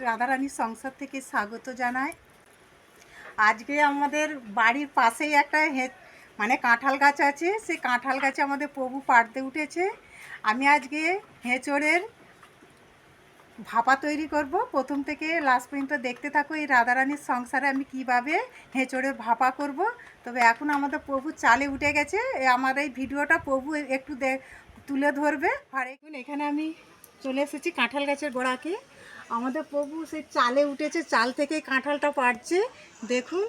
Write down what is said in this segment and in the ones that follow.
রাধারানীর সংসার থেকে স্বাগত জানাই। আজকে আমাদের বাড়ির পাশেই একটা কাঁঠাল গাছ আছে। সেই কাঁঠাল গাছে আমাদের প্রভু পাড়তে উঠেছে। আমি আজকে হেঁচড়ের ভাপা তৈরি করব। প্রথম থেকে লাস্ট পর্যন্ত দেখতে থাকো এই রাধারানীর সংসারে আমি কিভাবে হেঁচড়ের ভাপা করব। তবে এখন আমাদের প্রভু চালে উঠে গেছে। আমার এই ভিডিওটা প্রভু একটু তুলে ধরবে। আর এখন এখানে আমি চলে এসেছি কাঁঠাল গাছের গোড়াকে। আমাদের প্রভু সেই চালে উঠেছে, চাল থেকে কাঁঠালটা পাড়ছে। দেখুন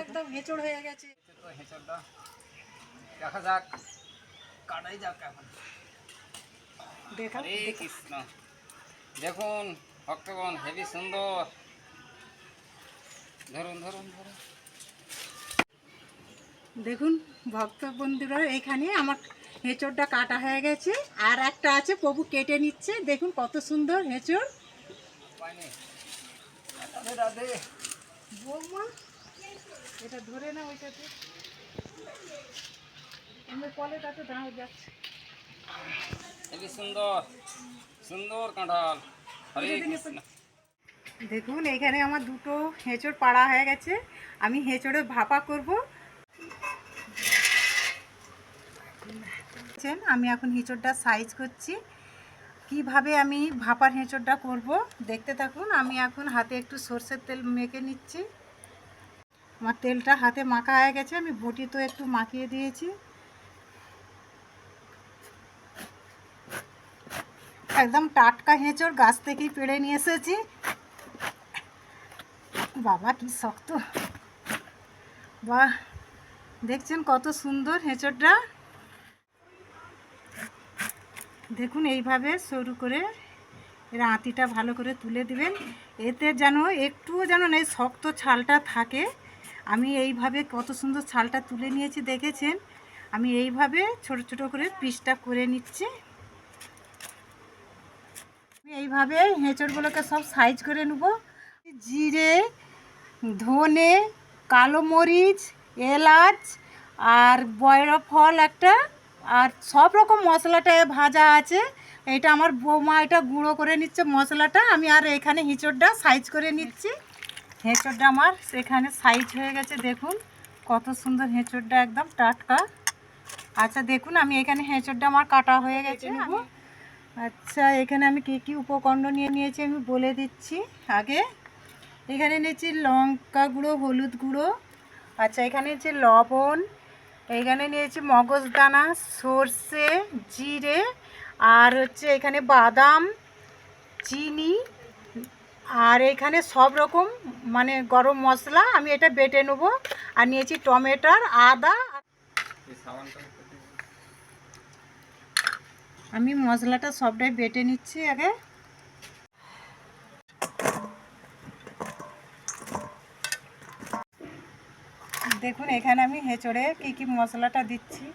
একদম হেঁচড় হয়ে গেছে। দেখা যাক, কাটাই যাক এখন। হরে কৃষ্ণ। দেখুন ভক্তগণ, হেবি সুন্দর। ধরুন ধরুন ধরুন। দেখুন ভক্ত বন্ধুরা, এখানে আমার হেঁচড়টা কাটা হয়ে গেছে, আর একটা আছে প্রভু কেটে নিচ্ছে। দেখুন কত সুন্দর হেঁচড়। রাধে রাধে। বৌমা এটা ধরে না, ওইটাতে আমার কলে তাতে দাঁড় যাচ্ছে। হেবি সুন্দর সুন্দর কাঁঠাল। হরে কৃষ্ণ। দেখুন এখানে আমার দুটো হেঁচড় পাড়া হয়ে গেছে। আমি হেঁচড়ের ভাপা করব। আমি এখন হেঁচড়টা সাইজ করছি। কিভাবে আমি ভাপার হেঁচড়টা করব দেখতে থাকুন। আমি এখন হাতে একটু সর্ষের তেল মেখে নিচ্ছি। আমার তেলটা হাতে মাখা হয়ে গেছে। আমি বটি তো একটু মাখিয়ে দিয়েছি। একদম টাটকা হেঁচড়, গাছ থেকেই পেড়ে নিয়ে এসেছি। বাবা কি শক্ত! বাহ, দেখছেন কত সুন্দর হেঁচড়টা। দেখুন এইভাবে সরু করে এর আঁতিটা ভালো করে তুলে দিবেন। এতে যেন একটুও যেন এই শক্ত ছালটা থাকে। আমি এইভাবে কত সুন্দর ছালটা তুলে নিয়েছি, দেখেছেন। আমি এইভাবে ছোট ছোট করে পিসটা করে নিচ্ছি। আমি এইভাবে হেঁচড়গুলোকে সব সাইজ করে নেব। জিরে, ধনে, কালো মরিচ, এলাচ আর বয়রা ফল একটা, আর সব রকম মশলাটা ভাজা আছে। এটা আমার বৌমা এটা গুঁড়ো করে নিচ্ছে মশলাটা। আমি আর এখানে হেঁচড়টা সাইজ করে নিচ্ছি। হেঁচড়টা আমার সেখানে সাইজ হয়ে গেছে। দেখুন কত সুন্দর হেঁচড়টা, একদম টাটকা। আচ্ছা দেখুন, আমি এখানে হেঁচড়টা আমার কাটা হয়ে গেছে। আচ্ছা এখানে আমি কী কী উপকরণ নিয়ে নিয়েছি আমি বলে দিচ্ছি আগে। এখানে নিয়েছি লঙ্কা গুঁড়ো, হলুদ গুঁড়ো। আচ্ছা এখানে নিয়েছি লবণ। এখানে নিয়েছি মগজদানা, সর্ষে, জিরে, আর হচ্ছে এখানে বাদাম, চিনি, আর এখানে সব রকম গরম মশলা। আমি এটা বেটে নেব। আর নিয়েছি টমেটোর, আদা। আমি মশলাটা সবটাই বেটে নিচ্ছি আগে। দেখুন এখানে আমি হেঁচড়ে কী কী মশলাটা দিচ্ছি।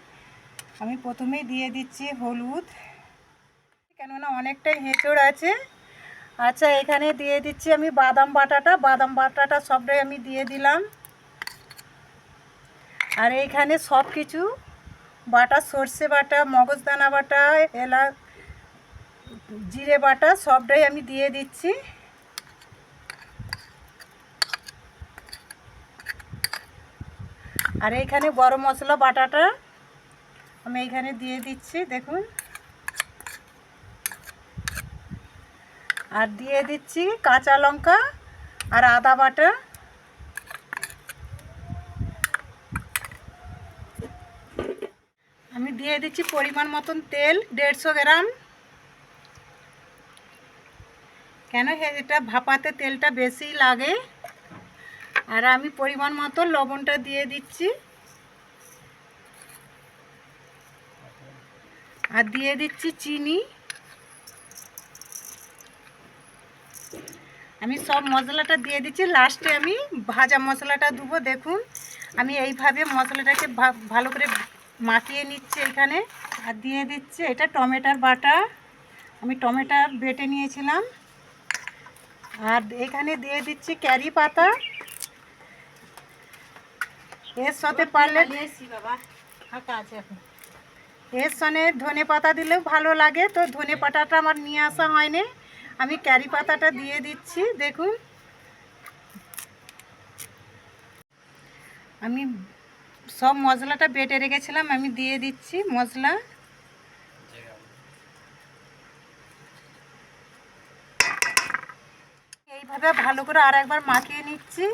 আমি প্রথমেই দিয়ে দিচ্ছি হলুদ, কেননা অনেকটাই হেঁচড় আছে। আচ্ছা এখানে দিয়ে দিচ্ছি আমি বাদাম বাটাটা সবটাই আমি দিয়ে দিলাম। আর এইখানে সব কিছু বাটা, সর্ষে বাটা, মগজদানা বাটা, এলাচ, জিরে বাটা সবটাই আমি দিয়ে দিচ্ছি। আর এইখানে গরম মশলা বাটাটা আমি এইখানে দিয়ে দিচ্ছি। দেখুন, আর দিয়ে দিচ্ছি কাঁচা লঙ্কা আর আদা বাটা। আমি দিয়ে দিচ্ছি পরিমাণ মতন তেল, 150 গ্রাম। কেন এটা ভাপাতে তেলটা বেশি লাগে। আর আমি পরিমাণ মতো লবণটা দিয়ে দিচ্ছি। আর দিয়ে দিচ্ছি চিনি। আমি সব মশলাটা দিয়ে দিচ্ছি। লাস্টে আমি ভাজা মশলাটা দেবো। দেখুন আমি এইভাবে মশলাটাকে ভালো করে মাখিয়ে নিচ্ছি এখানে। আর দিয়ে দিচ্ছি এটা টমেটোর বাটা। আমি টমেটো বেটে নিয়েছিলাম। আর এখানে দিয়ে দিচ্ছি কারি পাতা। এর সাথে পারলে বাবা ফাঁকা আছে এখন। এর সঙ্গে ধনে পাতা দিলেও ভালো লাগে, তো ধনে পাতাটা আমার নিয়ে আসা হয়নি, আমি কারি পাতাটা দিয়ে দিচ্ছি। দেখুন আমি সব মশলাটা বেটে রেখেছিলাম, আমি দিয়ে দিচ্ছি মশলা। এইভাবে ভালো করে আর একবার মাখিয়ে নিচ্ছি,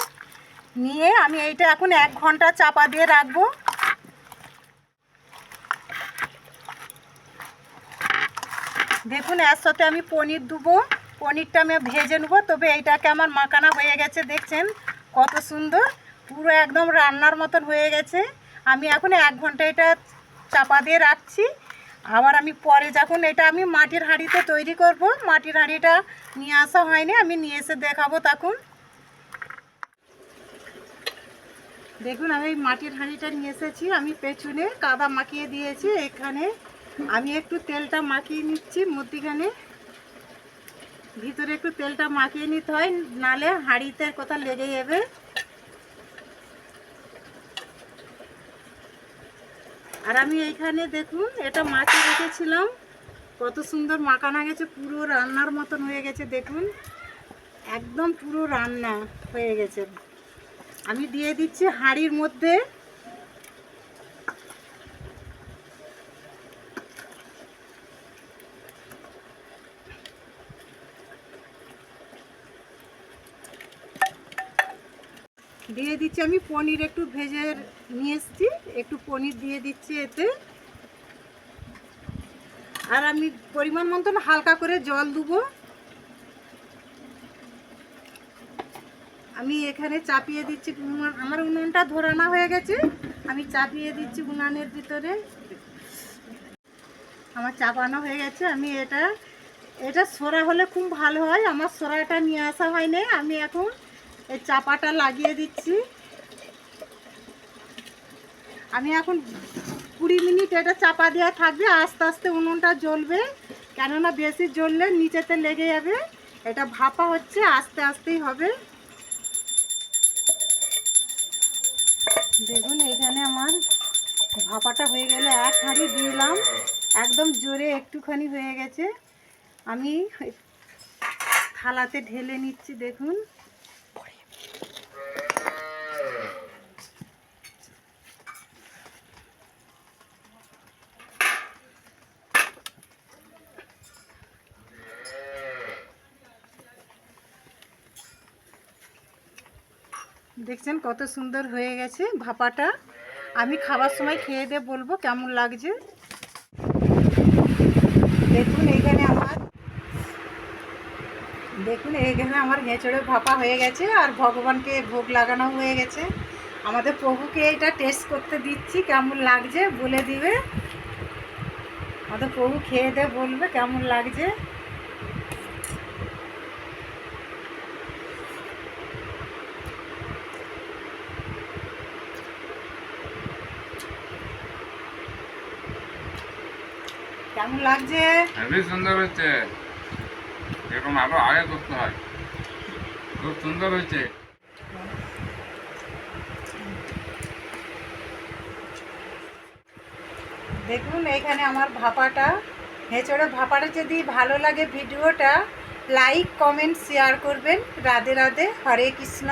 নিয়ে আমি এইটা এখন 1 ঘন্টা চাপা দিয়ে রাখবো। দেখুন এর সাথে আমি পনির দেবো, পনিরটা আমি ভেজে নেবো। তবে এইটাকে আমার মাখানা হয়ে গেছে, দেখছেন কত সুন্দর, পুরো একদম রান্নার মতন হয়ে গেছে। আমি এখন 1 ঘন্টা এটা চাপা দিয়ে রাখছি। আবার আমি পরে যখন এটা আমি মাটির হাঁড়িতে তৈরি করব, মাটির হাঁড়িটা নিয়ে আসা হয়নি, আমি নিয়ে এসে দেখাবো তখন। দেখুন আমি মাটির হাঁড়িটা নিয়ে এসেছি, আমি পেছনে কাদা মাখিয়ে দিয়েছি। এখানে আমি একটু তেলটা মাখিয়ে নিচ্ছি, মধ্যিখানে ভিতরে একটু তেলটা মাখিয়ে নিতে হয়, নালে হাঁড়িতে কোথাও লেগে যাবে। আর আমি এইখানে দেখুন এটা মাখিয়ে রেখেছিলাম, কত সুন্দর মাখানো গেছে, পুরো রান্নার মতন হয়ে গেছে। দেখুন একদম পুরো রান্না হয়ে গেছে। আমি দিয়ে দিচ্ছি হাঁড়ির মধ্যে। দিয়ে দিচ্ছি আমি পনির, একটু ভেজে নিয়ে এসেছি, একটু পনির দিয়ে দিচ্ছি এতে। আর আমি পরিমাণ মতন হালকা করে জল দেবো। আমি এখানে চাপিয়ে দিচ্ছি, আমার উনুনটা ধরানো হয়ে গেছে, আমি চাপিয়ে দিচ্ছি উনানের ভিতরে। আমার চাপানো হয়ে গেছে, আমি এটা সরা হলে খুব ভালো হয়, আমার সরাটা নিয়ে আসা হয়নি। আমি এখন এই চাপাটা লাগিয়ে দিচ্ছি। আমি এখন 20 মিনিট এটা চাপা দেওয়া থাকবে, আস্তে আস্তে উনুনটা জ্বলবে, কেননা বেশি জ্বললে নিচেতে লেগে যাবে। এটা ভাপা হচ্ছে, আস্তে আস্তেই হবে। দেখুন এখানে আমার ভাপাটা হয়ে গেলে 1 হাঁড়ি দিলাম, একদম জোরে একটুখানি হয়ে গেছে। আমি থালাতে ঢেলে নিচ্ছি। দেখুন দেখছেন কত সুন্দর হয়ে গেছে ভাপাটা। আমি খাবার সময় খেয়ে দিয়ে বলবো কেমন লাগছে। দেখুন এইখানে আমার এঁচড়ে ভাপা হয়ে গেছে, আর ভগবানকে ভোগ লাগানো হয়ে গেছে। আমাদের প্রভুকে এটা টেস্ট করতে দিচ্ছি, কেমন লাগছে বলে দিবে। আমাদের প্রভু খেয়ে দিয়ে বলবে কেমন লাগছে। কেমন লাগছে? হেবি সুন্দর হচ্ছে, এরকম আরো আগে করতে হয়, খুব সুন্দর হচ্ছে। দেখুন এইখানে আমার ভাপাটা, এঁচড়ে ভাপাটা যদি ভালো লাগে ভিডিওটা লাইক কমেন্ট শেয়ার করবেন। রাধে রাধে, হরে কৃষ্ণ।